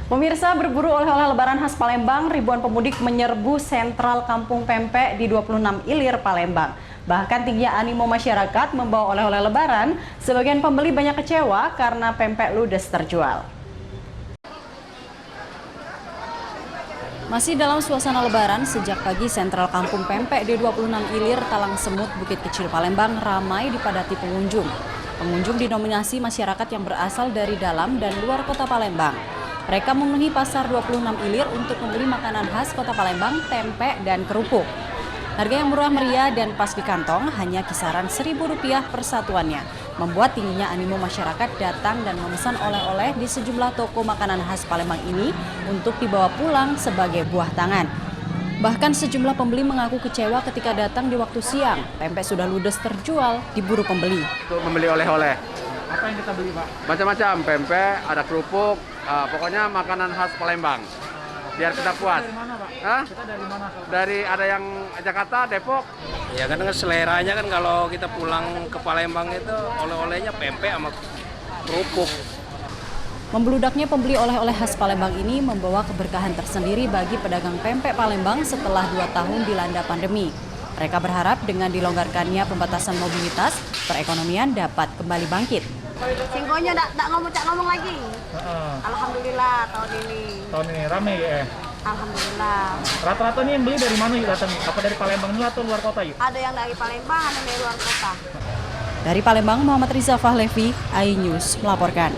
Pemirsa, berburu oleh-oleh Lebaran khas Palembang, ribuan pemudik menyerbu sentral Kampung Pempek di 26 Ilir, Palembang. Bahkan tingginya animo masyarakat membawa oleh-oleh Lebaran, sebagian pembeli banyak kecewa karena pempek ludes terjual. Masih dalam suasana Lebaran, sejak pagi sentral Kampung Pempek di 26 Ilir, Talang Semut, Bukit Kecil, Palembang ramai dipadati pengunjung. Pengunjung dinominasi masyarakat yang berasal dari dalam dan luar kota Palembang. Mereka memenuhi pasar 26 Ilir untuk membeli makanan khas kota Palembang, tempe, dan kerupuk. Harga yang murah meriah dan pas di kantong hanya kisaran Rp1.000 per satuannya, membuat tingginya animo masyarakat datang dan memesan oleh-oleh di sejumlah toko makanan khas Palembang ini untuk dibawa pulang sebagai buah tangan. Bahkan sejumlah pembeli mengaku kecewa ketika datang di waktu siang. Pempek sudah ludes terjual, diburu pembeli. Untuk membeli oleh-oleh. Apa yang kita beli, Pak? Macam-macam, pempek, ada kerupuk, pokoknya makanan khas Palembang. Biar kita puas. Dari mana, Pak? Hah? Kita dari mana? Dari ada yang Jakarta, Depok. Ya kan seleranya kan kalau kita pulang ke Palembang itu oleh-olehnya pempek sama kerupuk. Membeludaknya pembeli oleh-oleh khas Palembang ini membawa keberkahan tersendiri bagi pedagang pempek Palembang setelah 2 tahun dilanda pandemi. Mereka berharap dengan dilonggarkannya pembatasan mobilitas, perekonomian dapat kembali bangkit. Singkonya tak ngomong lagi. Alhamdulillah tahun ini. Tahun ini rame ya? Alhamdulillah. Rata-rata nih yang beli dari mana yuk datang? Apa dari Palembang dulu atau luar kota yuk? Ada yang dari Palembang, ada yang dari luar kota. Dari Palembang, Muhammad Riza Fahlevi, iNews melaporkan.